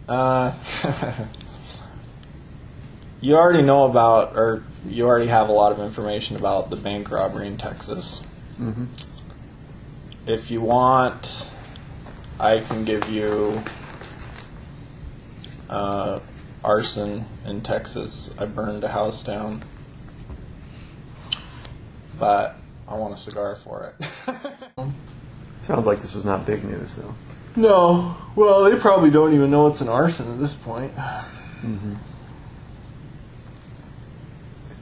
Uh, you already know about, or you already have a lot of information about the bank robbery in Texas. Mm-hmm. If you want, I can give you arson in Texas. I burned a house down, but I want a cigar for it. Sounds like this was not big news, though. No. Well, they probably don't even know it's an arson at this point. Mm-hmm.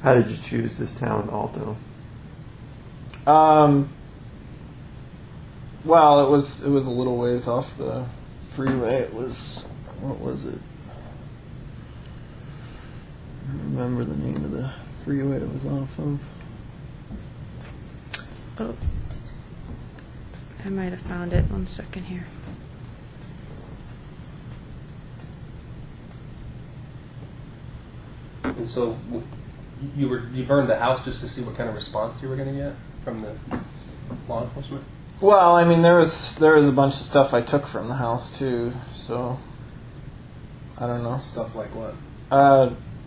How did you choose this town, Alto? Well, it was a little ways off the freeway. It was, what was it? I don't remember the name of the freeway it was off of. Oh, I might have found it. 1 second here. And so you burned the house just to see what kind of response you were going to get from the law enforcement? Well, I mean, there was a bunch of stuff I took from the house too, so I don't know. Stuff like what?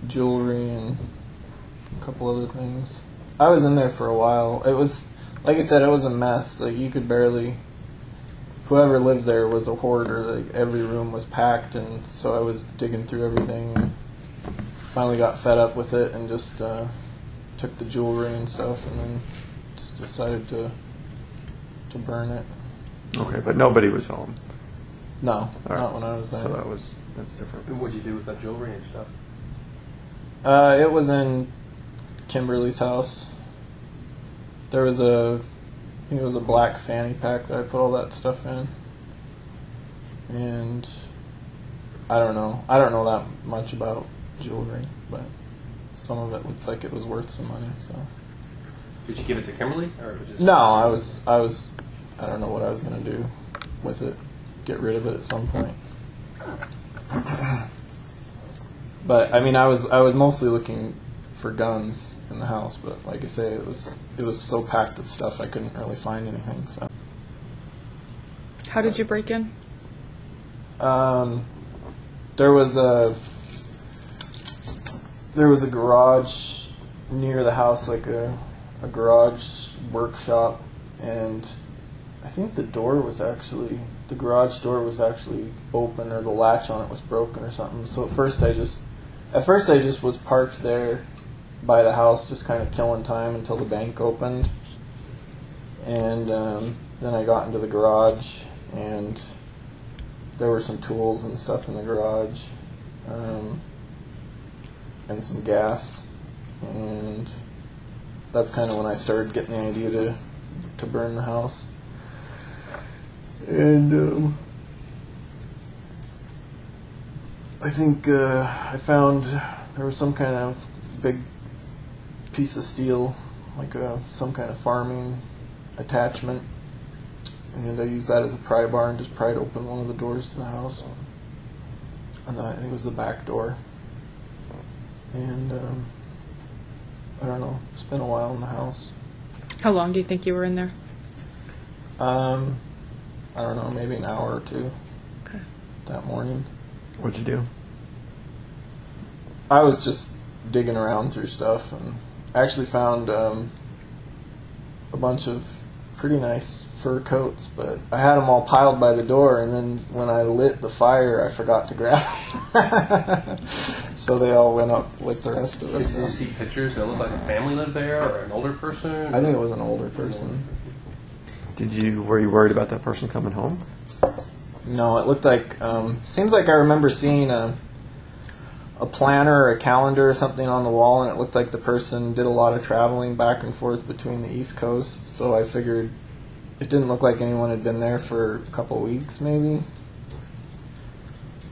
Jewelry and a couple other things. I was in there for a while. It was, like I said, it was a mess. Like, you could barely. Whoever lived there was a hoarder. Like, every room was packed, and so I was digging through everything. And finally got fed up with it and just took the jewelry and stuff, and then just decided to burn it. Okay, but nobody was home. No, All not right. when I was there. So that's different. And what'd you do with that jewelry and stuff? It was in Kimberly's house. There was I think it was a black fanny pack that I put all that stuff in. And I don't know that much about jewelry, but some of it looked like it was worth some money. So. Did you give it to Kimberly, or was it just? No, I don't know what I was gonna do with it. Get rid of it at some point. But I mean, I was mostly looking for guns in the house, but like I say, it was so packed with stuff I couldn't really find anything. So. How did you break in? There was a garage near the house, like a garage workshop, and I think the garage door was actually open, or the latch on it was broken or something. So at first I just was parked there by the house, just kind of killing time until the bank opened, and then I got into the garage, and there were some tools and stuff in the garage, and some gas, and that's kind of when I started getting the idea to burn the house. And I think I found there was some kind of big piece of steel, like some kind of farming attachment, and I used that as a pry bar and just pried open one of the doors to the house. And I think it was the back door. And I don't know, it's been a while in the house. How long do you think you were in there? I don't know, maybe an hour or two. Okay. That morning. What'd you do? I was just digging around through stuff, and I actually found a bunch of pretty nice fur coats, but I had them all piled by the door, and then when I lit the fire, I forgot to grab them. So they all went up with the rest of us. Did you see pictures? Did it look like a family lived there, or an older person? I think it was an older person. Were you worried about that person coming home? No, it looked like, seems like I remember seeing a planner or a calendar or something on the wall, and it looked like the person did a lot of traveling back and forth between the East Coast, so I figured it didn't look like anyone had been there for a couple of weeks, maybe.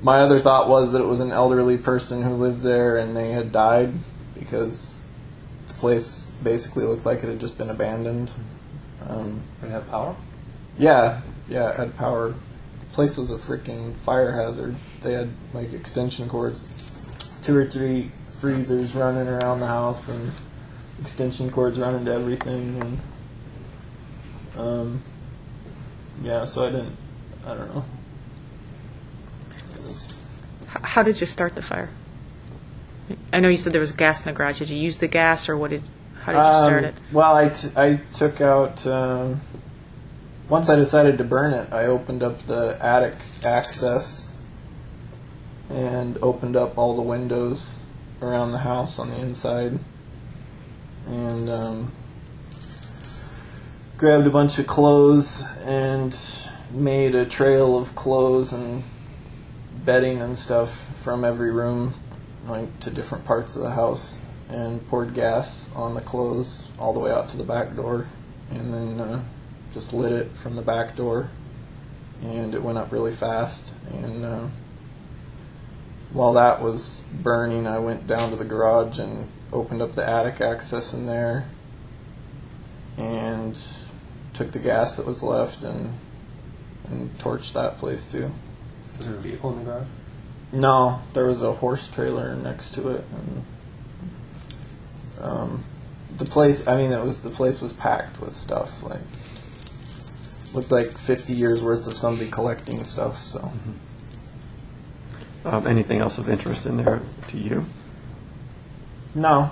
My other thought was that it was an elderly person who lived there and they had died, because the place basically looked like it had just been abandoned. Did it have power? Yeah, it had power. The place was a freaking fire hazard. They had like extension cords, 2 or 3 freezers running around the house, and extension cords running to everything, and yeah, so I don't know. How did you start the fire? I know you said there was gas in the garage. Did you use the gas, or how did you start it? Well, I took out, once I decided to burn it, I opened up the attic access and opened up all the windows around the house on the inside, and grabbed a bunch of clothes and made a trail of clothes and bedding and stuff from every room, like to different parts of the house, and poured gas on the clothes all the way out to the back door, and then just lit it from the back door, and it went up really fast. And while that was burning, I went down to the garage and opened up the attic access in there and took the gas that was left and torched that place too. Was there a vehicle in the garage? No, there was a horse trailer next to it, and the place. I mean, the place was packed with stuff. Like, looked like 50 years worth of somebody collecting stuff. So, Anything else of interest in there to you? no.